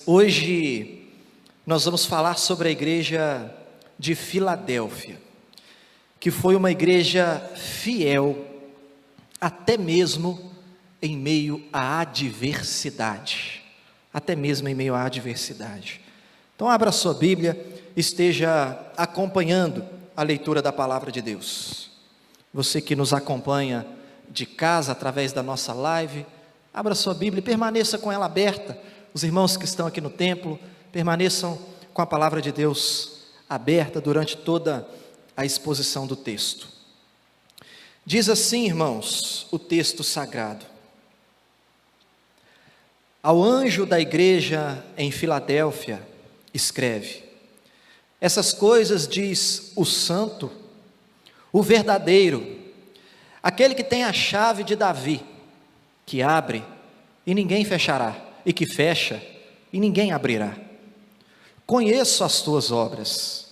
Hoje nós vamos falar sobre a igreja de Filadélfia, que foi uma igreja fiel, até mesmo em meio à adversidade. Até mesmo em meio à adversidade. Então abra sua Bíblia, esteja acompanhando a leitura da palavra de Deus. Você que nos acompanha de casa, através da nossa live, abra sua Bíblia e permaneça com ela aberta. Os irmãos que estão aqui no templo, permaneçam com a palavra de Deus aberta durante toda a exposição do texto. Diz assim, irmãos, o texto sagrado: ao anjo da igreja em Filadélfia, escreve: essas coisas diz o santo, o verdadeiro, aquele que tem a chave de Davi, que abre e ninguém fechará, e que fecha e ninguém abrirá. Conheço as tuas obras.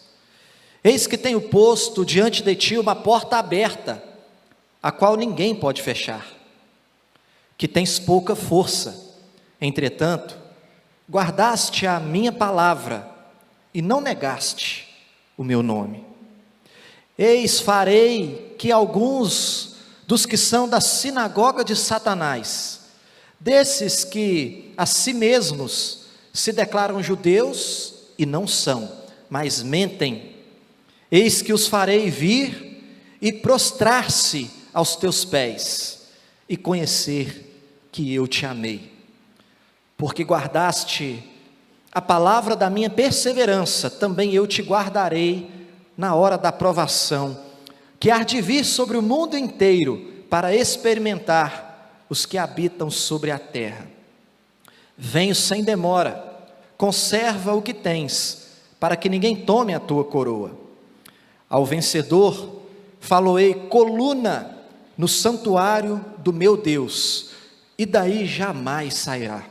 Eis que tenho posto diante de ti uma porta aberta, a qual ninguém pode fechar. Que tens pouca força, entretanto, guardaste a minha palavra e não negaste o meu nome. Eis, farei que alguns dos que são da sinagoga de Satanás, desses que a si mesmos se declaram judeus e não são, mas mentem, eis que os farei vir e prostrar-se aos teus pés e conhecer que eu te amei, porque guardaste a palavra da minha perseverança, também eu te guardarei na hora da provação, que há de vir sobre o mundo inteiro para experimentar os que habitam sobre a terra. Venho sem demora, conserva o que tens, para que ninguém tome a tua coroa. Ao vencedor, faloei coluna no santuário do meu Deus, e daí jamais sairá.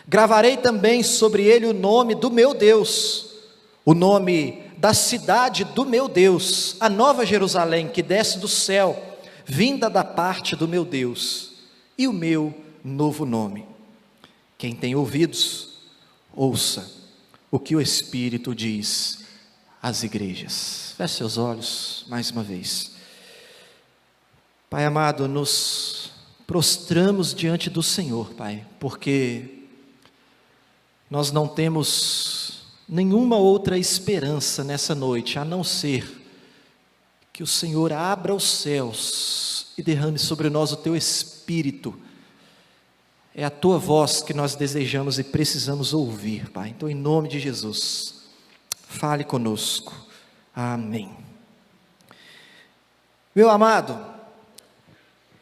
Gravarei também sobre ele o nome do meu Deus, o nome da cidade do meu Deus, a nova Jerusalém, que desce do céu, vinda da parte do meu Deus, e o meu novo nome. Quem tem ouvidos, ouça o que o Espírito diz às igrejas. Feche seus olhos mais uma vez. Pai amado, nos prostramos diante do Senhor, Pai, porque nós não temos nenhuma outra esperança nessa noite, a não ser que o Senhor abra os céus e derrame sobre nós o teu Espírito. É a tua voz que nós desejamos e precisamos ouvir, Pai. Então, em nome de Jesus, fale conosco. Amém. Meu amado,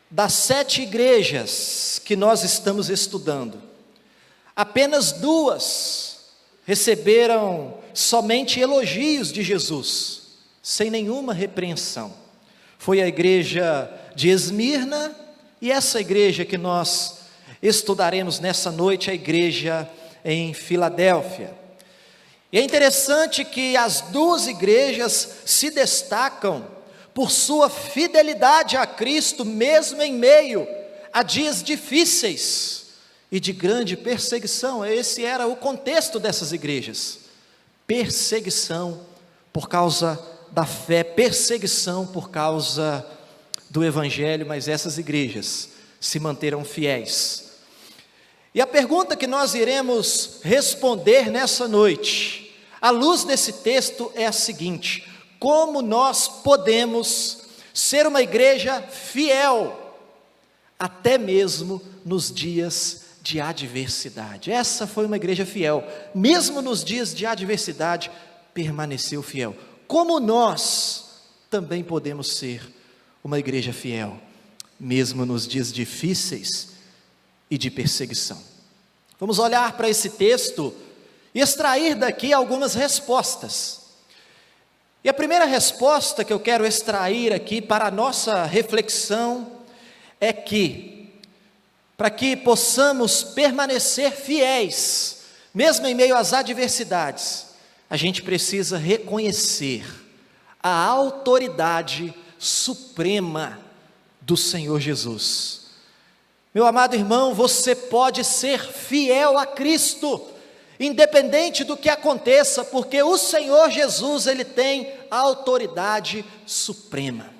das 7 igrejas que nós estamos estudando, apenas 2 receberam somente elogios de Jesus, sem nenhuma repreensão. Foi a igreja de Esmirna e essa igreja que nós estudaremos nessa noite, a igreja em Filadélfia. E é interessante que as 2 igrejas se destacam por sua fidelidade a Cristo, mesmo em meio a dias difíceis e de grande perseguição. Esse era o contexto dessas igrejas: perseguição por causa da fé, perseguição por causa do evangelho, mas essas igrejas se manteram fiéis. E a pergunta que nós iremos responder nessa noite, à luz desse texto, é a seguinte: como nós podemos ser uma igreja fiel, até mesmo nos dias de adversidade? Essa foi uma igreja fiel, mesmo nos dias de adversidade, permaneceu fiel. Como nós também podemos ser uma igreja fiel, mesmo nos dias difíceis e de perseguição? Vamos olhar para esse texto e extrair daqui algumas respostas. E a primeira resposta que eu quero extrair aqui para a nossa reflexão é que, para que possamos permanecer fiéis, mesmo em meio às adversidades, a gente precisa reconhecer a autoridade suprema do Senhor Jesus. Meu amado irmão, você pode ser fiel a Cristo, independente do que aconteça, porque o Senhor Jesus, Ele tem a autoridade suprema.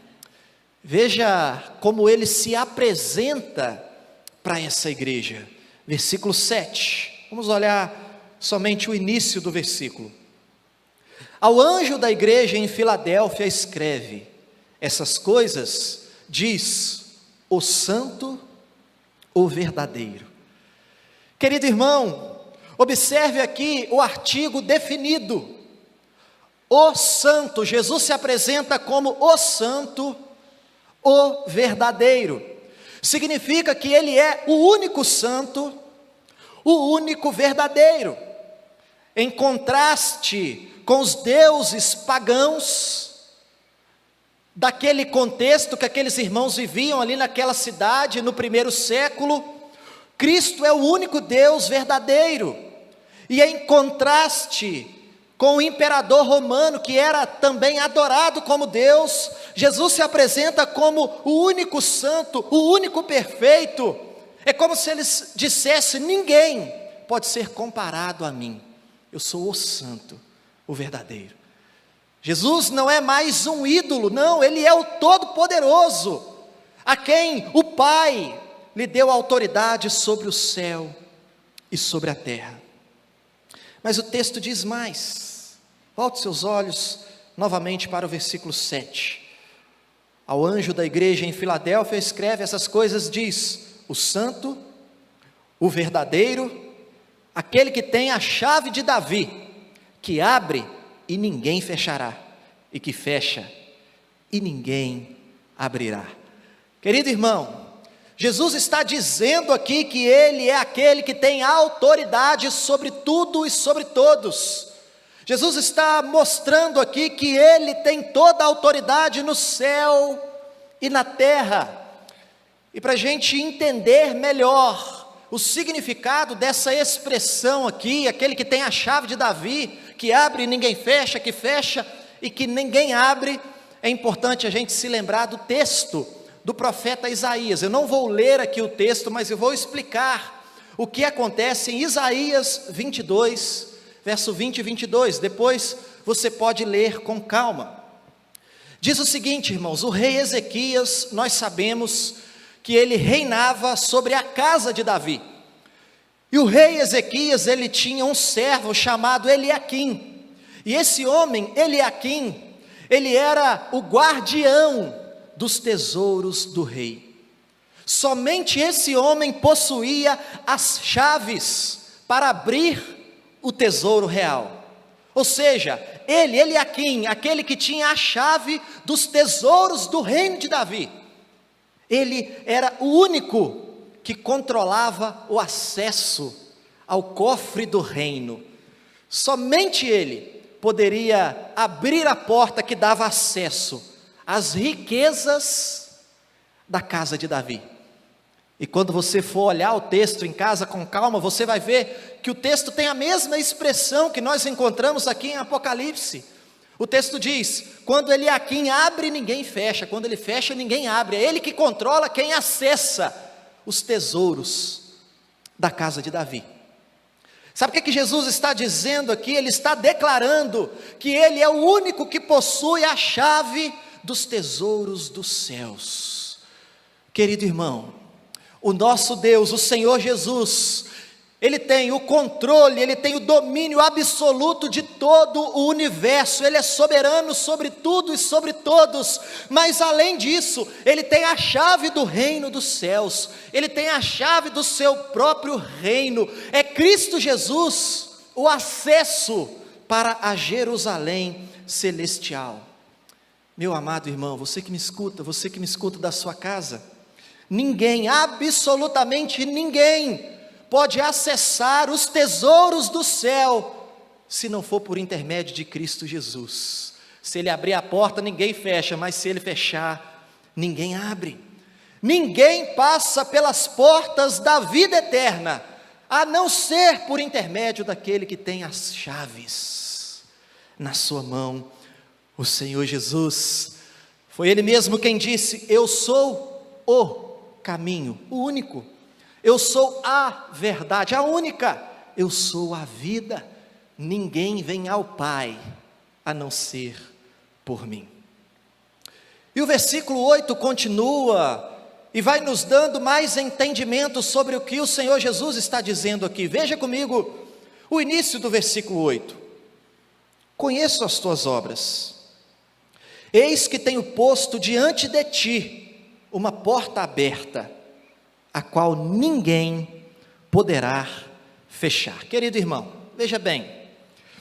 Veja como Ele se apresenta para essa igreja. Versículo 7, vamos olhar somente o início do versículo. Ao anjo da igreja em Filadélfia escreve: essas coisas diz o santo, o verdadeiro. Querido irmão, observe aqui o artigo definido. O santo, Jesus se apresenta como o santo, o verdadeiro. Significa que Ele é o único santo, o único verdadeiro. Em contraste com os deuses pagãos daquele contexto que aqueles irmãos viviam ali naquela cidade no primeiro século, Cristo é o único Deus verdadeiro. E em contraste com o imperador romano, que era também adorado como Deus, Jesus se apresenta como o único santo, o único perfeito. É como se ele dissesse: ninguém pode ser comparado a mim, eu sou o santo, o verdadeiro. Jesus não é mais um ídolo, não, Ele é o Todo-Poderoso, a quem o Pai lhe deu autoridade sobre o céu e sobre a terra. Mas o texto diz mais. Volte seus olhos novamente para o versículo 7. Ao anjo da igreja em Filadélfia escreve: essas coisas diz o santo, o verdadeiro, aquele que tem a chave de Davi, que abre e ninguém fechará, e que fecha e ninguém abrirá. Querido irmão, Jesus está dizendo aqui que Ele é aquele que tem autoridade sobre tudo e sobre todos. Jesus está mostrando aqui que Ele tem toda a autoridade no céu e na terra. E para a gente entender melhor o significado dessa expressão aqui, aquele que tem a chave de Davi, que abre e ninguém fecha, que fecha e que ninguém abre, é importante a gente se lembrar do texto do profeta Isaías. Eu não vou ler aqui o texto, mas eu vou explicar o que acontece em Isaías 22, verso 20 e 22, depois você pode ler com calma. Diz o seguinte, irmãos: o rei Ezequias, nós sabemos que ele reinava sobre a casa de Davi, e o rei Ezequias, ele tinha um servo chamado Eliaquim, e esse homem, Eliaquim, ele era o guardião dos tesouros do rei. Somente esse homem possuía as chaves para abrir o tesouro real. Ou seja, Eliaquim, aquele que tinha a chave dos tesouros do reino de Davi, ele era o único que controlava o acesso ao cofre do reino. Somente ele poderia abrir a porta que dava acesso às riquezas da casa de Davi. E quando você for olhar o texto em casa com calma, você vai ver que o texto tem a mesma expressão que nós encontramos aqui em Apocalipse. O texto diz: quando Eliaquim abre, ninguém fecha, quando ele fecha, ninguém abre. É ele que controla quem acessa os tesouros da casa de Davi. Sabe o que Jesus está dizendo aqui? Ele está declarando que Ele é o único que possui a chave dos tesouros dos céus. Querido irmão, o nosso Deus, o Senhor Jesus, Ele tem o controle, Ele tem o domínio absoluto de todo o universo. Ele é soberano sobre tudo e sobre todos, mas além disso, Ele tem a chave do reino dos céus, Ele tem a chave do seu próprio reino. É Cristo Jesus o acesso para a Jerusalém celestial. Meu amado irmão, você que me escuta da sua casa, ninguém, absolutamente ninguém, pode acessar os tesouros do céu, se não for por intermédio de Cristo Jesus. Se Ele abrir a porta, ninguém fecha, mas se Ele fechar, ninguém abre. Ninguém passa pelas portas da vida eterna, a não ser por intermédio daquele que tem as chaves na sua mão, o Senhor Jesus. Foi Ele mesmo quem disse: eu sou o caminho, o único. Eu sou a verdade, a única eu sou a vida, ninguém vem ao Pai a não ser por mim. E o versículo 8 continua e vai nos dando mais entendimento sobre o que o Senhor Jesus está dizendo aqui. Veja comigo o início do versículo 8. Conheço as tuas obras, eis que tenho posto diante de ti uma porta aberta, a qual ninguém poderá fechar. Querido irmão, veja bem,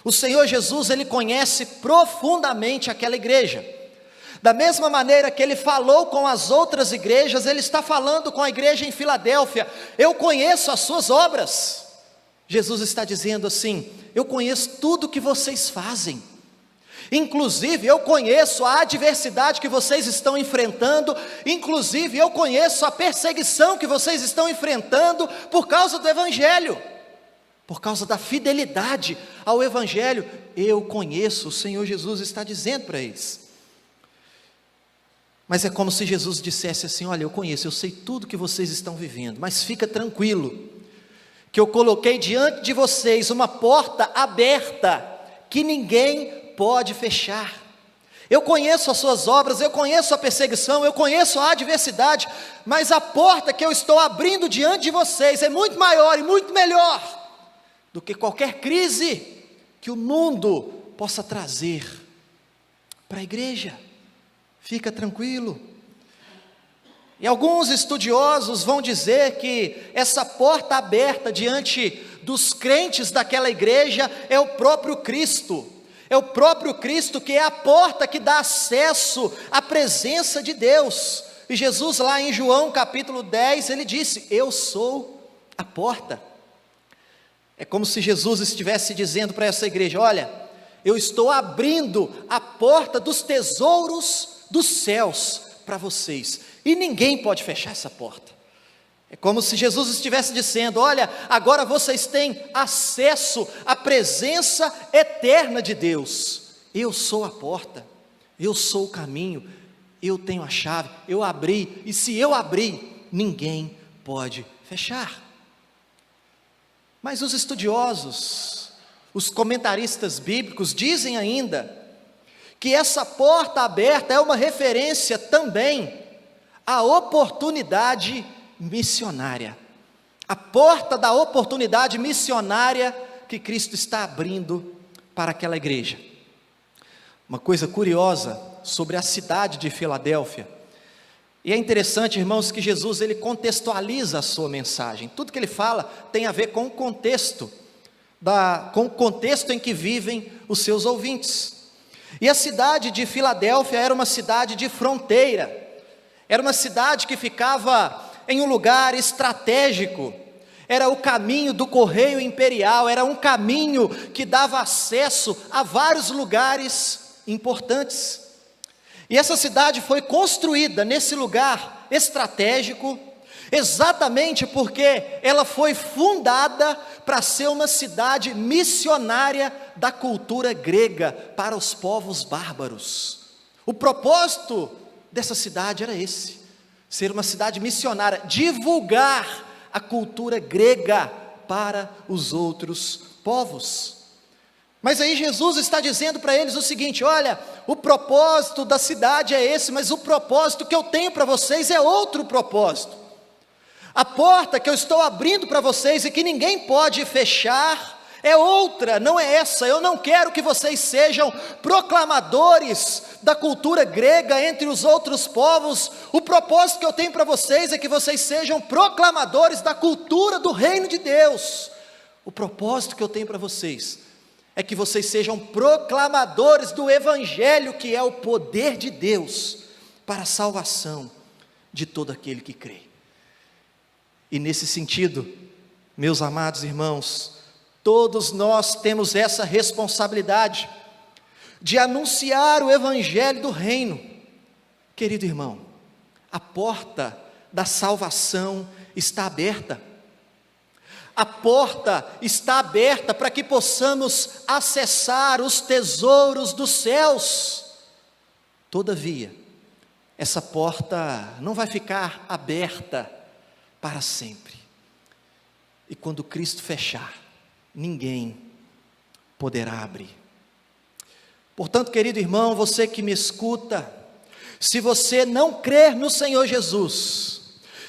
o Senhor Jesus, Ele conhece profundamente aquela igreja. Da mesma maneira que Ele falou com as outras igrejas, Ele está falando com a igreja em Filadélfia. Eu conheço as suas obras. Jesus está dizendo assim: eu conheço tudo que vocês fazem. Inclusive eu conheço a adversidade que vocês estão enfrentando. Inclusive eu conheço a perseguição que vocês estão enfrentando por causa do Evangelho. Por causa da fidelidade ao Evangelho. Eu conheço, o Senhor Jesus está dizendo para eles. Mas é como se Jesus dissesse assim: olha, eu conheço, eu sei tudo que vocês estão vivendo, mas fica tranquilo, que eu coloquei diante de vocês uma porta aberta, que ninguém pode fechar. Eu conheço as suas obras, eu conheço a perseguição, eu conheço a adversidade, mas a porta que eu estou abrindo diante de vocês é muito maior e muito melhor do que qualquer crise que o mundo possa trazer para a igreja. Fica tranquilo. E alguns estudiosos vão dizer que essa porta aberta diante dos crentes daquela igreja é o próprio Cristo. É o próprio Cristo que é a porta que dá acesso à presença de Deus. E Jesus lá em João capítulo 10, ele disse: eu sou a porta. É como se Jesus estivesse dizendo para essa igreja: olha, eu estou abrindo a porta dos tesouros dos céus para vocês, e ninguém pode fechar essa porta. É como se Jesus estivesse dizendo: olha, agora vocês têm acesso à presença eterna de Deus. Eu sou a porta, eu sou o caminho, eu tenho a chave, eu abri, e se eu abrir, ninguém pode fechar. Mas os estudiosos, os comentaristas bíblicos dizem ainda que essa porta aberta é uma referência também à oportunidade missionária. A porta da oportunidade missionária que Cristo está abrindo para aquela igreja. Uma coisa curiosa sobre a cidade de Filadélfia, e é interessante, irmãos, que Jesus ele contextualiza a sua mensagem. Tudo que ele fala tem a ver com o contexto, com o contexto em que vivem os seus ouvintes. E a cidade de Filadélfia era uma cidade de fronteira, era uma cidade que ficava em um lugar estratégico, era o caminho do correio imperial, era um caminho que dava acesso a vários lugares importantes. E essa cidade foi construída nesse lugar estratégico, exatamente porque ela foi fundada para ser uma cidade missionária da cultura grega para os povos bárbaros. O propósito dessa cidade era esse: ser uma cidade missionária, divulgar a cultura grega para os outros povos. Mas aí Jesus está dizendo para eles o seguinte: olha, o propósito da cidade é esse, mas o propósito que eu tenho para vocês é outro propósito. A porta que eu estou abrindo para vocês e que ninguém pode fechar é outra, não é essa. Eu não quero que vocês sejam proclamadores da cultura grega entre os outros povos. O propósito que eu tenho para vocês é que vocês sejam proclamadores da cultura do reino de Deus. O propósito que eu tenho para vocês é que vocês sejam proclamadores do Evangelho, que é o poder de Deus para a salvação de todo aquele que crê. E nesse sentido, meus amados irmãos, todos nós temos essa responsabilidade de anunciar o Evangelho do reino. Querido irmão, a porta da salvação está aberta. A porta está aberta para que possamos acessar os tesouros dos céus. Todavia, essa porta não vai ficar aberta para sempre. E quando Cristo fechar, ninguém poderá abrir. Portanto, querido irmão, você que me escuta, se você não crer no Senhor Jesus,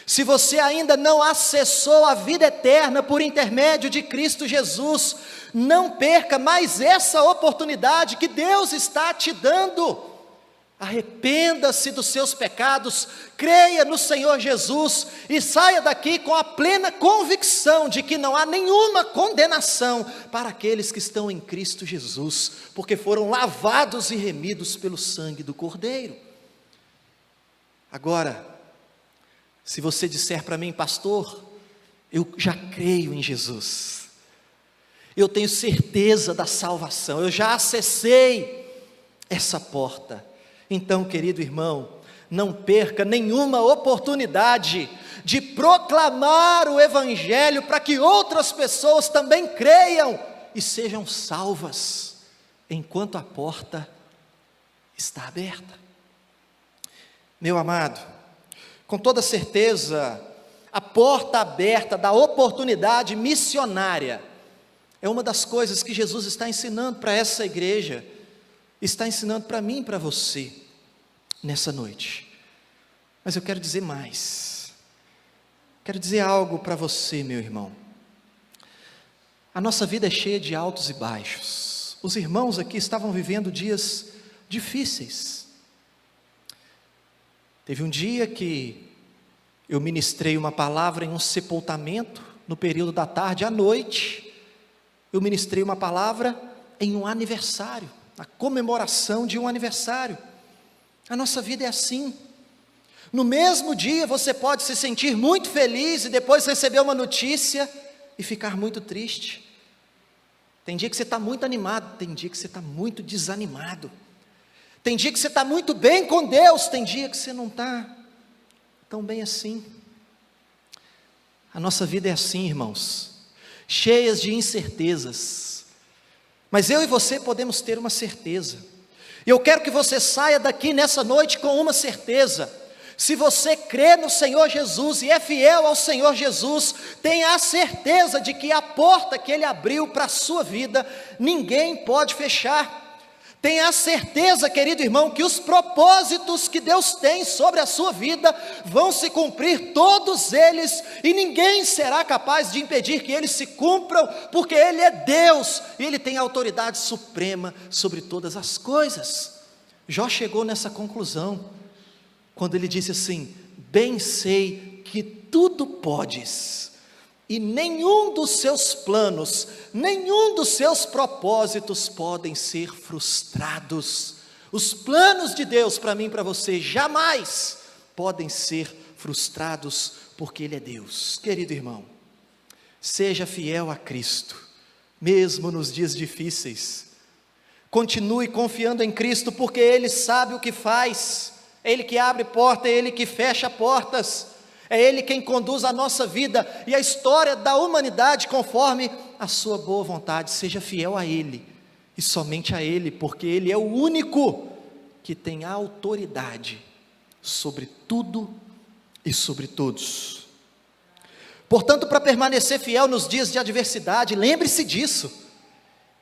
se você ainda não acessou a vida eterna por intermédio de Cristo Jesus, não perca mais essa oportunidade que Deus está te dando. Arrependa-se dos seus pecados, creia no Senhor Jesus e saia daqui com a plena convicção de que não há nenhuma condenação para aqueles que estão em Cristo Jesus, porque foram lavados e remidos pelo sangue do Cordeiro. Agora, se você disser para mim, pastor, eu já creio em Jesus, eu tenho certeza da salvação, eu já acessei essa porta, então, querido irmão, não perca nenhuma oportunidade de proclamar o Evangelho para que outras pessoas também creiam e sejam salvas, enquanto a porta está aberta. Meu amado, com toda certeza, a porta aberta da oportunidade missionária é uma das coisas que Jesus está ensinando para essa igreja, está ensinando para mim e para você nessa noite. Mas eu quero dizer mais, quero dizer algo para você, meu irmão. A nossa vida é cheia de altos e baixos. Os irmãos aqui estavam vivendo dias difíceis. Teve um dia que eu ministrei uma palavra em um sepultamento, no período da tarde à noite, eu ministrei uma palavra em um aniversário, na comemoração de um aniversário. A nossa vida é assim. No mesmo dia você pode se sentir muito feliz e depois receber uma notícia e ficar muito triste. Tem dia que você está muito animado, tem dia que você está muito desanimado. Tem dia que você está muito bem com Deus, tem dia que você não está tão bem assim. A nossa vida é assim, irmãos, cheias de incertezas. Mas eu e você podemos ter uma certeza. E eu quero que você saia daqui nessa noite com uma certeza. Se você crê no Senhor Jesus e é fiel ao Senhor Jesus, tenha a certeza de que a porta que Ele abriu para a sua vida, ninguém pode fechar. Tenha a certeza, querido irmão, que os propósitos que Deus tem sobre a sua vida vão se cumprir, todos eles, e ninguém será capaz de impedir que eles se cumpram, porque Ele é Deus, e Ele tem autoridade suprema sobre todas as coisas. Jó chegou nessa conclusão, quando ele disse assim: bem sei que tudo podes, e nenhum dos seus planos, nenhum dos seus propósitos podem ser frustrados. Os planos de Deus para mim e para você jamais podem ser frustrados, porque Ele é Deus. Querido irmão, seja fiel a Cristo, mesmo nos dias difíceis. Continue confiando em Cristo, porque Ele sabe o que faz. É Ele que abre porta, é Ele que fecha portas. É Ele quem conduz a nossa vida e a história da humanidade conforme a sua boa vontade. Seja fiel a Ele e somente a Ele, porque Ele é o único que tem autoridade sobre tudo e sobre todos. Portanto, para permanecer fiel nos dias de adversidade, lembre-se disso.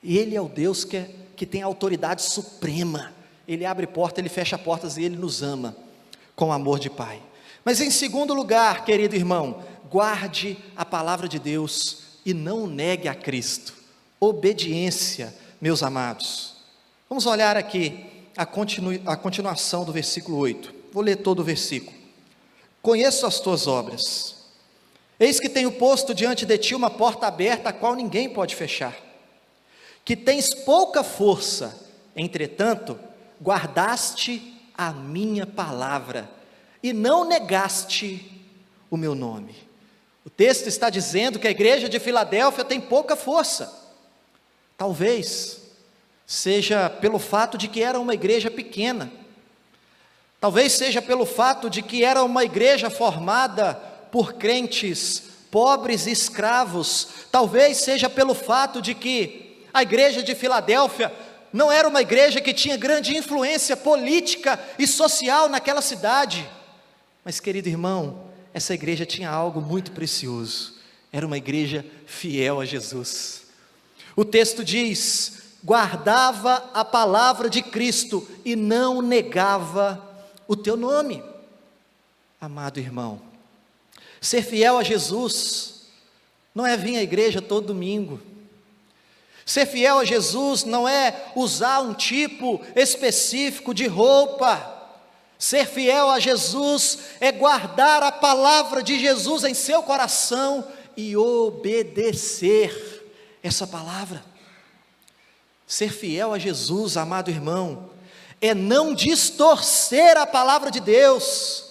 Ele é o Deus que tem autoridade suprema. Ele abre portas, Ele fecha portas e Ele nos ama com amor de Pai. Mas em segundo lugar, querido irmão, guarde a palavra de Deus e não negue a Cristo. Obediência, meus amados. Vamos olhar aqui a continuação do versículo 8. Vou ler todo o versículo. Conheço as tuas obras. Eis que tenho posto diante de ti uma porta aberta, a qual ninguém pode fechar. Que tens pouca força, entretanto, guardaste a minha palavra e não negaste o meu nome. O texto está dizendo que a igreja de Filadélfia tem pouca força. Talvez seja pelo fato de que era uma igreja pequena. Talvez seja pelo fato de que era uma igreja formada por crentes pobres e escravos. Talvez seja pelo fato de que a igreja de Filadélfia não era uma igreja que tinha grande influência política e social naquela cidade. Mas, querido irmão, essa igreja tinha algo muito precioso. Era uma igreja fiel a Jesus. O texto diz: guardava a palavra de Cristo e não negava o teu nome. Amado irmão, ser fiel a Jesus não é vir à igreja todo domingo. Ser fiel a Jesus não é usar um tipo específico de roupa. Ser fiel a Jesus é guardar a palavra de Jesus em seu coração e obedecer essa palavra. Ser fiel a Jesus, amado irmão, é não distorcer a palavra de Deus.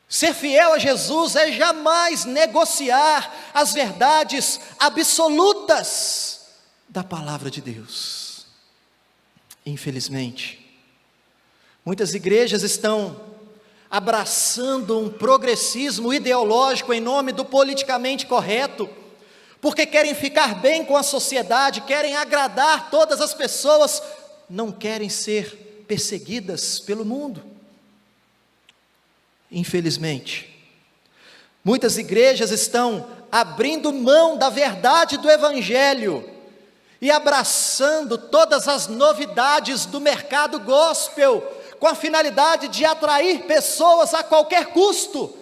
Ser fiel a Jesus é jamais negociar as verdades absolutas da palavra de Deus. Infelizmente, muitas igrejas estão abraçando um progressismo ideológico em nome do politicamente correto, porque querem ficar bem com a sociedade, querem agradar todas as pessoas, não querem ser perseguidas pelo mundo. Infelizmente, muitas igrejas estão abrindo mão da verdade do Evangelho e abraçando todas as novidades do mercado gospel, com a finalidade de atrair pessoas a qualquer custo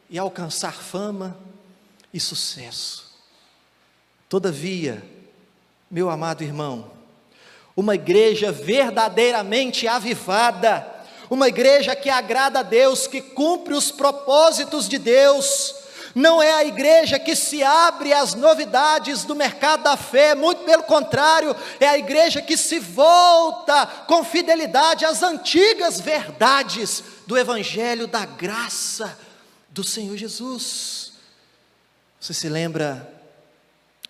e alcançar fama e sucesso. Todavia, meu amado irmão, uma igreja verdadeiramente avivada, uma igreja que agrada a Deus, que cumpre os propósitos de Deus, não é a igreja que se abre às novidades do mercado da fé, muito pelo contrário, é a igreja que se volta com fidelidade às antigas verdades do Evangelho da graça do Senhor Jesus. Você se lembra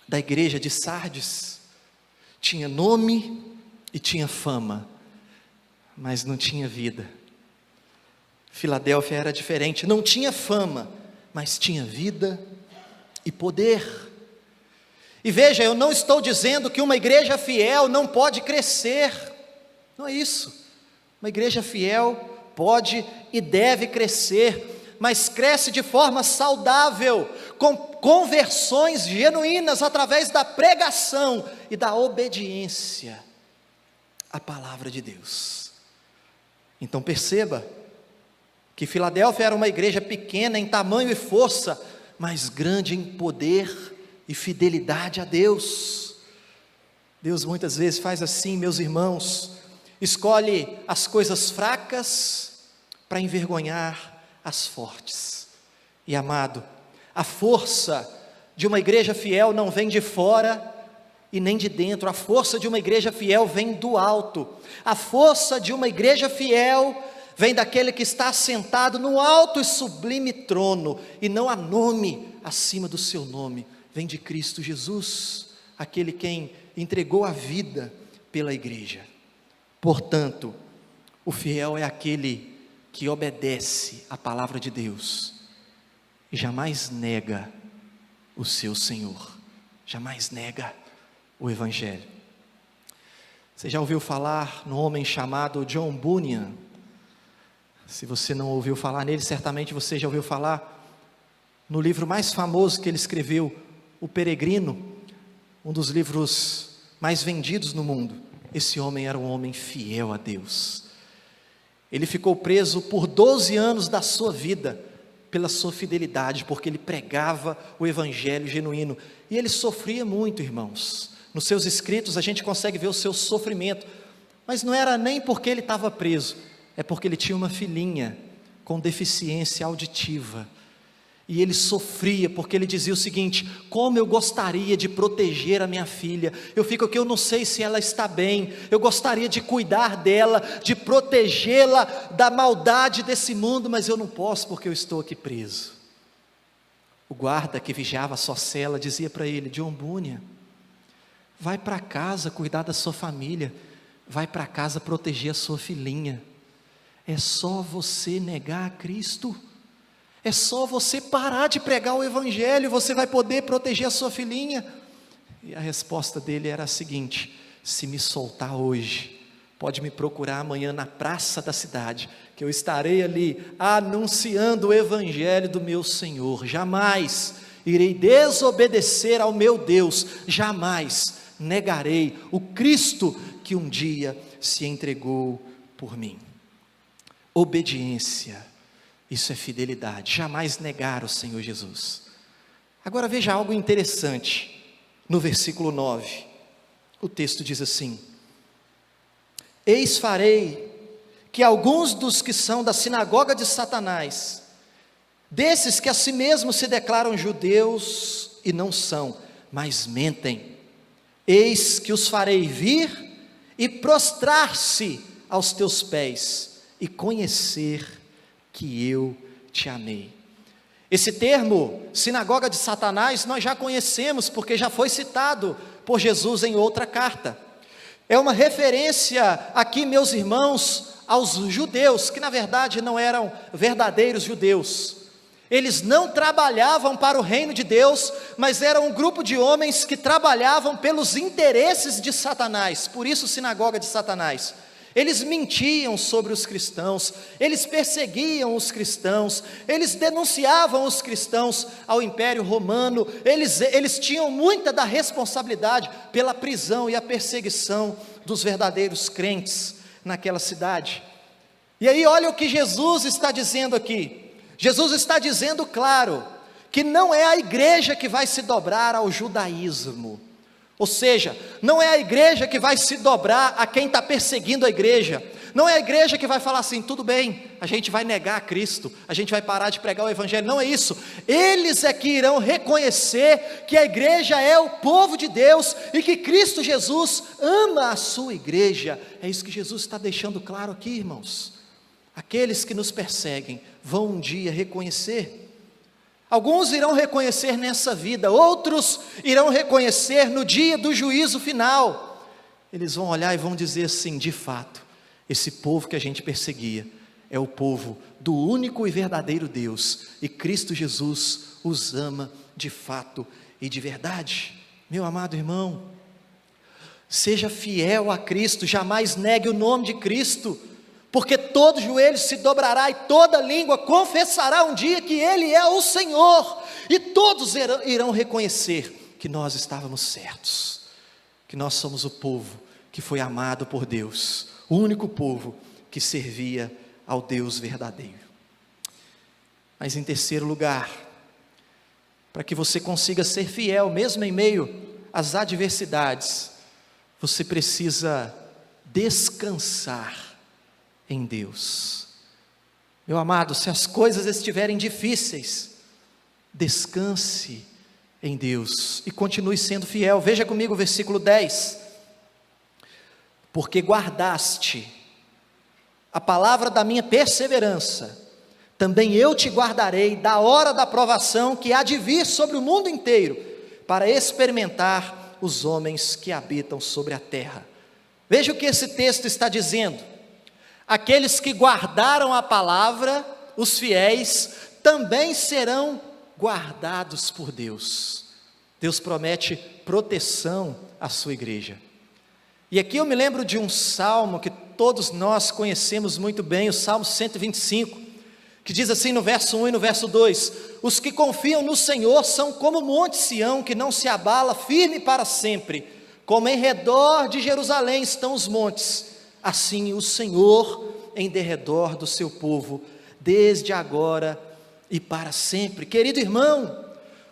da igreja de Sardes? Tinha nome e tinha fama, mas não tinha vida. Filadélfia era diferente, não tinha fama, mas tinha vida e poder. E veja, eu não estou dizendo que uma igreja fiel não pode crescer, não é isso. Uma igreja fiel pode e deve crescer, mas cresce de forma saudável, com conversões genuínas através da pregação e da obediência à palavra de Deus. Então perceba que Filadélfia era uma igreja pequena em tamanho e força, mas grande em poder e fidelidade a Deus. Deus muitas vezes faz assim, meus irmãos, escolhe as coisas fracas para envergonhar as fortes. E amado, a força de uma igreja fiel não vem de fora e nem de dentro, a força de uma igreja fiel vem do alto. A força de uma igreja fiel vem daquele que está sentado no alto e sublime trono, e não há nome acima do seu nome, vem de Cristo Jesus, aquele quem entregou a vida pela igreja. Portanto, o fiel é aquele que obedece à palavra de Deus, e jamais nega o seu Senhor, jamais nega o Evangelho. Você já ouviu falar no homem chamado John Bunyan? Se você não ouviu falar nele, certamente você já ouviu falar no livro mais famoso que ele escreveu, O Peregrino, um dos livros mais vendidos no mundo. Esse homem era um homem fiel a Deus. Ele ficou preso por 12 anos da sua vida, pela sua fidelidade, porque ele pregava o Evangelho genuíno, e ele sofria muito, irmãos. Nos seus escritos a gente consegue ver o seu sofrimento, mas não era nem porque ele estava preso, é porque ele tinha uma filhinha com deficiência auditiva, e ele sofria, porque ele dizia o seguinte: como eu gostaria de proteger a minha filha, eu fico aqui, eu não sei se ela está bem, eu gostaria de cuidar dela, de protegê-la da maldade desse mundo, mas eu não posso porque eu estou aqui preso. O guarda que vigiava a sua cela dizia para ele: John Bunyan, vai para casa cuidar da sua família, vai para casa proteger a sua filhinha. É só você negar a Cristo, é só você parar de pregar o Evangelho, você vai poder proteger a sua filhinha. E a resposta dele era a seguinte: se me soltar hoje, pode me procurar amanhã na praça da cidade, que eu estarei ali anunciando o Evangelho do meu Senhor. Jamais irei desobedecer ao meu Deus, jamais negarei o Cristo que um dia se entregou por mim. Obediência, isso é fidelidade, jamais negar o Senhor Jesus. Agora veja algo interessante, no versículo 9, o texto diz assim: eis farei que alguns dos que são da sinagoga de Satanás, desses que a si mesmos se declaram judeus e não são, mas mentem, eis que os farei vir e prostrar-se aos teus pés e conhecer que eu te amei. Esse termo, sinagoga de Satanás, nós já conhecemos, porque já foi citado por Jesus em outra carta. É uma referência aqui, meus irmãos, aos judeus, que na verdade não eram verdadeiros judeus. Eles não trabalhavam para o reino de Deus, mas eram um grupo de homens que trabalhavam pelos interesses de Satanás, por isso sinagoga de Satanás. Eles mentiam sobre os cristãos, eles perseguiam os cristãos, eles denunciavam os cristãos ao Império Romano, eles tinham muita da responsabilidade pela prisão e a perseguição dos verdadeiros crentes naquela cidade. E aí olha o que Jesus está dizendo aqui. Jesus está dizendo claro, que não é a igreja que vai se dobrar ao judaísmo, ou seja, não é a igreja que vai se dobrar a quem está perseguindo a igreja, não é a igreja que vai falar assim, tudo bem, a gente vai negar a Cristo, a gente vai parar de pregar o Evangelho, não é isso. Eles é que irão reconhecer que a igreja é o povo de Deus, e que Cristo Jesus ama a sua igreja. É isso que Jesus está deixando claro aqui, irmãos. Aqueles que nos perseguem vão um dia reconhecer. Alguns irão reconhecer nessa vida, outros irão reconhecer no dia do juízo final. Eles vão olhar e vão dizer assim: de fato, esse povo que a gente perseguia é o povo do único e verdadeiro Deus, e Cristo Jesus os ama de fato e de verdade. Meu amado irmão, seja fiel a Cristo, jamais negue o nome de Cristo, porque todo joelho se dobrará e toda língua confessará um dia que Ele é o Senhor, e todos irão reconhecer que nós estávamos certos, que nós somos o povo que foi amado por Deus, o único povo que servia ao Deus verdadeiro. Mas em terceiro lugar, para que você consiga ser fiel, mesmo em meio às adversidades, você precisa descansar em Deus. Meu amado, se as coisas estiverem difíceis, descanse em Deus e continue sendo fiel. Veja comigo o versículo 10: porque guardaste a palavra da minha perseverança, também eu te guardarei da hora da provação que há de vir sobre o mundo inteiro, para experimentar os homens que habitam sobre a terra. Veja o que esse texto está dizendo. Aqueles que guardaram a palavra, os fiéis, também serão guardados por Deus. Deus promete proteção à sua igreja. E aqui eu me lembro de um salmo que todos nós conhecemos muito bem, o Salmo 125, que diz assim no verso 1 e no verso 2: os que confiam no Senhor são como o monte Sião, que não se abala, firme para sempre, como em redor de Jerusalém estão os montes, assim o Senhor em derredor do seu povo, desde agora e para sempre. Querido irmão,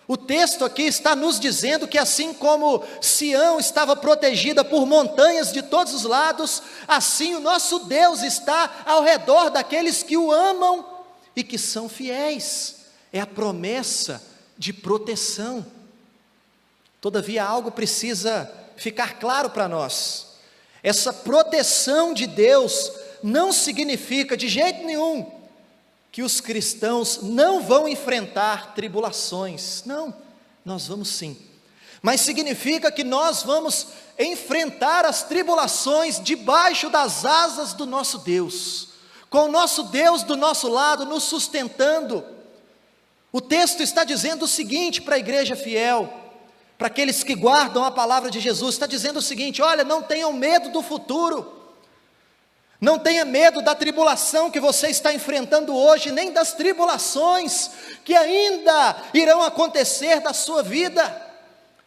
o texto aqui está nos dizendo que assim como Sião estava protegida por montanhas de todos os lados, assim o nosso Deus está ao redor daqueles que o amam e que são fiéis. É a promessa de proteção. Todavia algo precisa ficar claro para nós. Essa proteção de Deus não significa de jeito nenhum que os cristãos não vão enfrentar tribulações. Não, nós vamos sim. Mas significa que nós vamos enfrentar as tribulações debaixo das asas do nosso Deus, com o nosso Deus do nosso lado, nos sustentando. O texto está dizendo o seguinte para a igreja fiel, para aqueles que guardam a palavra de Jesus, está dizendo o seguinte: olha, não tenham medo do futuro, não tenha medo da tribulação que você está enfrentando hoje, nem das tribulações que ainda irão acontecer da sua vida.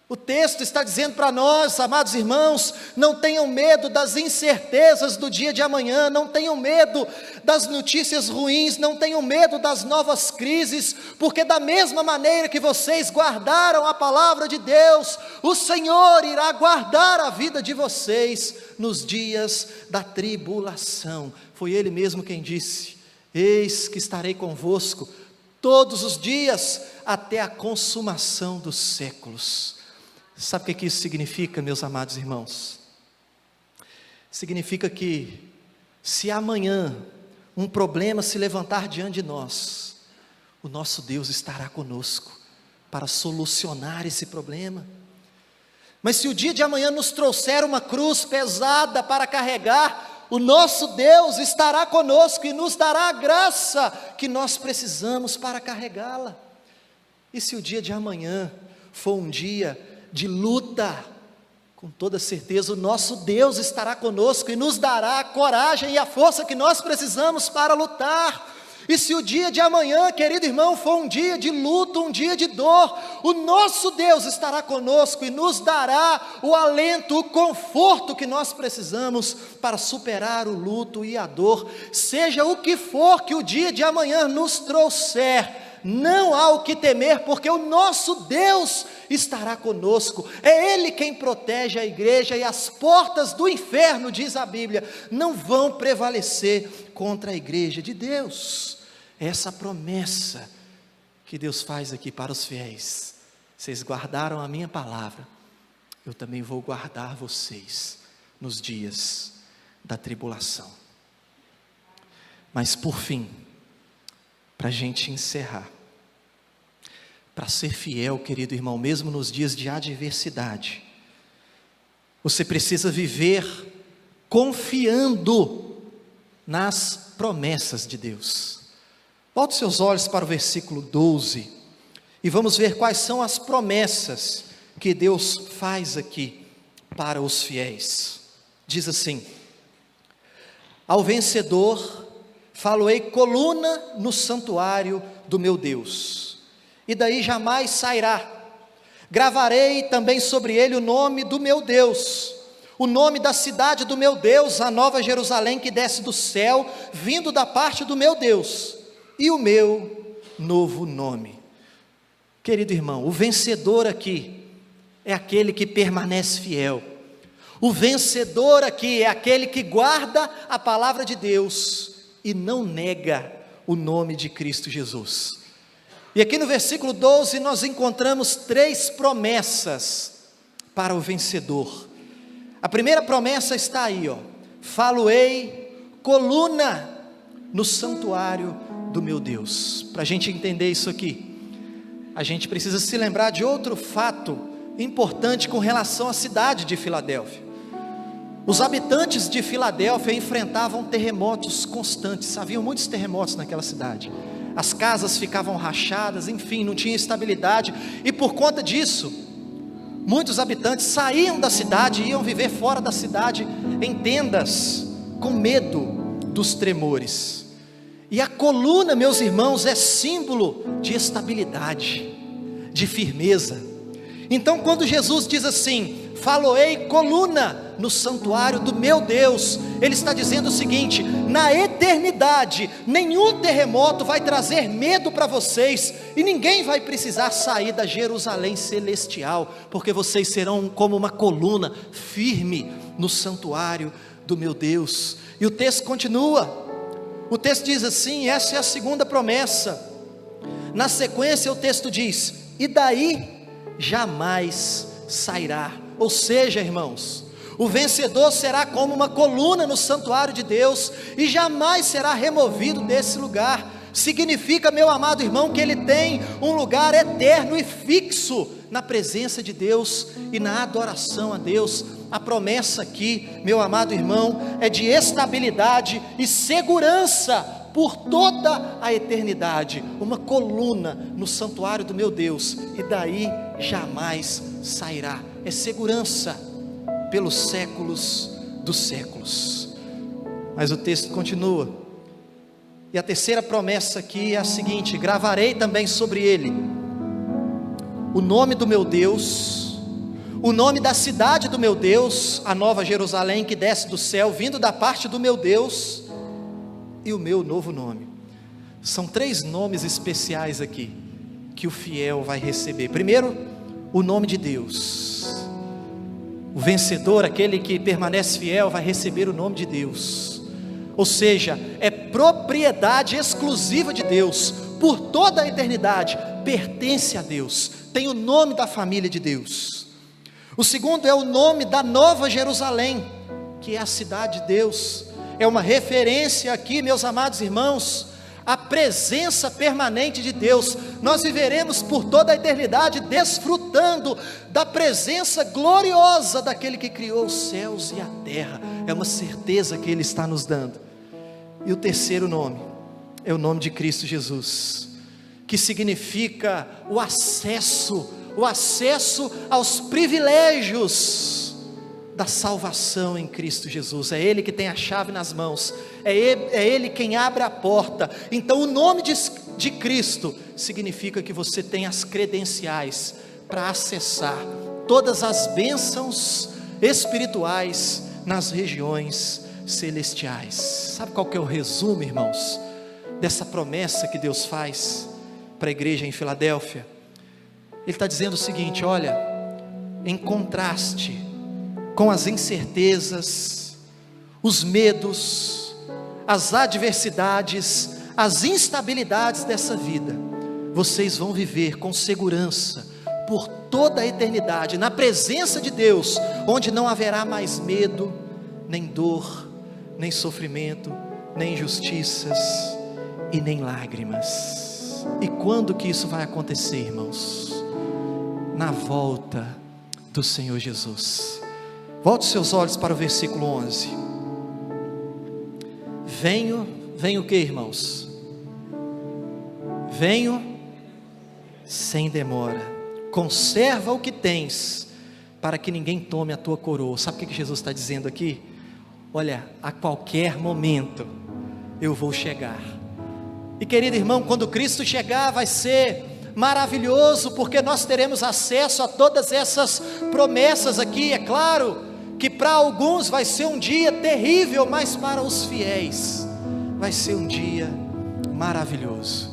O texto está dizendo para nós, amados irmãos, não tenham medo das incertezas do dia de amanhã, não tenham medo das notícias ruins, não tenham medo das novas crises, porque da mesma maneira que vocês guardaram a palavra de Deus, o Senhor irá guardar a vida de vocês nos dias da tribulação. Foi Ele mesmo quem disse: eis que estarei convosco todos os dias até a consumação dos séculos. Sabe o que isso significa, meus amados irmãos? Significa que, se amanhã um problema se levantar diante de nós, o nosso Deus estará conosco para solucionar esse problema. Mas se o dia de amanhã nos trouxer uma cruz pesada para carregar, o nosso Deus estará conosco e nos dará a graça que nós precisamos para carregá-la. E se o dia de amanhã for um dia de luta, com toda certeza o nosso Deus estará conosco e nos dará a coragem e a força que nós precisamos para lutar. E se o dia de amanhã, querido irmão, for um dia de luto, um dia de dor, o nosso Deus estará conosco e nos dará o alento, o conforto que nós precisamos para superar o luto e a dor. Seja o que for que o dia de amanhã nos trouxer, não há o que temer, porque o nosso Deus estará conosco. É Ele quem protege a igreja, e as portas do inferno, diz a Bíblia, não vão prevalecer contra a igreja de Deus. Essa promessa que Deus faz aqui para os fiéis: vocês guardaram a minha palavra, eu também vou guardar vocês nos dias da tribulação. Mas por fim, para a gente encerrar, para ser fiel, querido irmão, mesmo nos dias de adversidade, você precisa viver confiando nas promessas de Deus. Volte seus olhos para o versículo 12, e vamos ver quais são as promessas que Deus faz aqui para os fiéis. Diz assim: ao vencedor falo-ei coluna no santuário do meu Deus, e daí jamais sairá. Gravarei também sobre ele o nome do meu Deus, o nome da cidade do meu Deus, a nova Jerusalém que desce do céu, vindo da parte do meu Deus, e o meu novo nome. Querido irmão, o vencedor aqui é aquele que permanece fiel. O vencedor aqui é aquele que guarda a palavra de Deus e não nega o nome de Cristo Jesus. E aqui no versículo 12 nós encontramos 3 promessas para o vencedor. A primeira promessa está aí, falo-ei coluna no santuário do meu Deus. Para a gente entender isso aqui, a gente precisa se lembrar de outro fato importante com relação à cidade de Filadélfia. Os habitantes de Filadélfia enfrentavam terremotos constantes, haviam muitos terremotos naquela cidade. As casas ficavam rachadas, enfim, não tinha estabilidade, e por conta disso, muitos habitantes saíam da cidade e iam viver fora da cidade, em tendas, com medo dos tremores. E a coluna, meus irmãos, é símbolo de estabilidade, de firmeza. Então quando Jesus diz assim, falo-ei coluna no santuário do meu Deus, Ele está dizendo o seguinte: na eternidade, nenhum terremoto vai trazer medo para vocês, e ninguém vai precisar sair da Jerusalém celestial, porque vocês serão como uma coluna firme no santuário do meu Deus. E o texto continua, o texto diz assim, essa é a segunda promessa. Na sequência o texto diz, e daí jamais sairá. Ou seja, irmãos, o vencedor será como uma coluna no santuário de Deus, e jamais será removido desse lugar. Significa, meu amado irmão, que ele tem um lugar eterno e fixo na presença de Deus e na adoração a Deus. A promessa aqui, meu amado irmão, é de estabilidade e segurança por toda a eternidade. Uma coluna no santuário do meu Deus, e daí jamais sairá. É segurança pelos séculos dos séculos. Mas o texto continua, e a terceira promessa aqui é a seguinte: gravarei também sobre ele o nome do meu Deus, o nome da cidade do meu Deus, a nova Jerusalém que desce do céu, vindo da parte do meu Deus, e o meu novo nome. São 3 nomes especiais aqui, que o fiel vai receber. Primeiro, o nome de Deus. O vencedor, aquele que permanece fiel, vai receber o nome de Deus. Ou seja, é propriedade exclusiva de Deus, por toda a eternidade, pertence a Deus, tem o nome da família de Deus. O segundo é o nome da nova Jerusalém, que é a cidade de Deus, é uma referência aqui, meus amados irmãos, a presença permanente de Deus. Nós viveremos por toda a eternidade desfrutando da presença gloriosa daquele que criou os céus e a terra, é uma certeza que Ele está nos dando. E o terceiro nome, é o nome de Cristo Jesus, que significa o acesso aos privilégios da salvação em Cristo Jesus. É Ele que tem a chave nas mãos, é Ele quem abre a porta. Então o nome de Cristo significa que você tem as credenciais para acessar todas as bênçãos espirituais nas regiões celestiais. Sabe qual que é o resumo, irmãos, dessa promessa que Deus faz para a igreja em Filadélfia? Ele está dizendo o seguinte: olha, em contraste com as incertezas, os medos, as adversidades, as instabilidades dessa vida, vocês vão viver com segurança por toda a eternidade, na presença de Deus, onde não haverá mais medo, nem dor, nem sofrimento, nem injustiças e nem lágrimas. E quando que isso vai acontecer, irmãos? Na volta do Senhor Jesus. Volte seus olhos para o versículo 11. Venho o que, irmãos? Venho sem demora. Conserva o que tens, para que ninguém tome a tua coroa. Sabe o que Jesus está dizendo aqui? Olha, a qualquer momento eu vou chegar. E querido irmão, quando Cristo chegar vai ser maravilhoso, porque nós teremos acesso a todas essas promessas aqui. É claro que para alguns vai ser um dia terrível, mas para os fiéis vai ser um dia maravilhoso.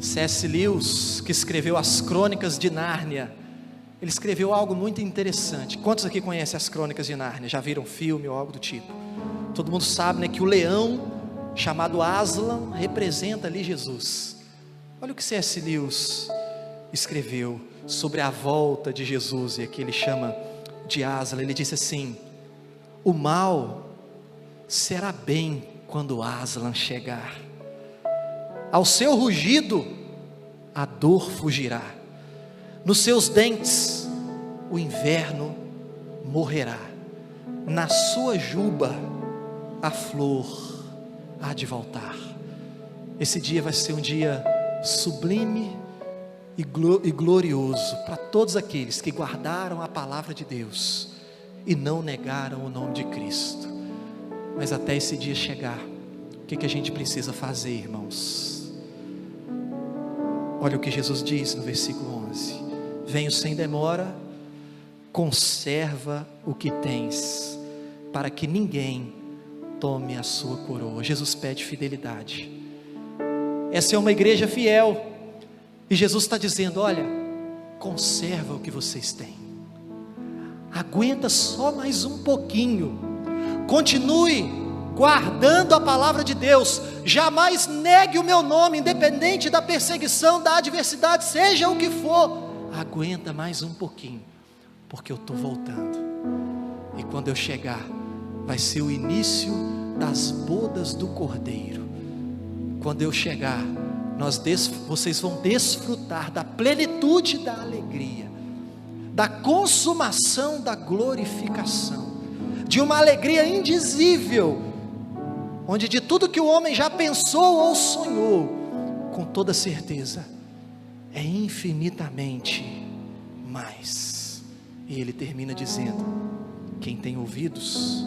C.S. Lewis, que escreveu as Crônicas de Nárnia, ele escreveu algo muito interessante. Quantos aqui conhecem as Crônicas de Nárnia? Já viram filme ou algo do tipo? Todo mundo sabe, né, que o leão chamado Aslan representa ali Jesus. Olha o que C.S. Lewis escreveu sobre a volta de Jesus, e aqui ele chama de Aslan. Ele disse assim: o mal será bem quando Aslan chegar, ao seu rugido a dor fugirá, nos seus dentes o inverno morrerá, na sua juba a flor há de voltar. Esse dia vai ser um dia sublime e glorioso para todos aqueles que guardaram a palavra de Deus e não negaram o nome de Cristo. Mas até esse dia chegar, o que a gente precisa fazer, irmãos? Olha o que Jesus diz no versículo 11: venho sem demora, conserva o que tens, para que ninguém tome a sua coroa. Jesus pede fidelidade. Essa é uma igreja fiel, e Jesus está dizendo: olha, conserva o que vocês têm, aguenta só mais um pouquinho, continue guardando a palavra de Deus, jamais negue o meu nome, independente da perseguição, da adversidade, seja o que for, aguenta mais um pouquinho, porque eu estou voltando, e quando eu chegar, vai ser o início das bodas do Cordeiro. Quando eu chegar, vocês vão desfrutar da plenitude da alegria, da consumação da glorificação, de uma alegria indizível, onde de tudo que o homem já pensou ou sonhou, com toda certeza, é infinitamente mais. E ele termina dizendo: quem tem ouvidos,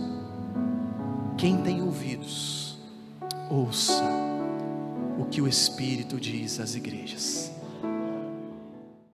ouça o que o Espírito diz às igrejas.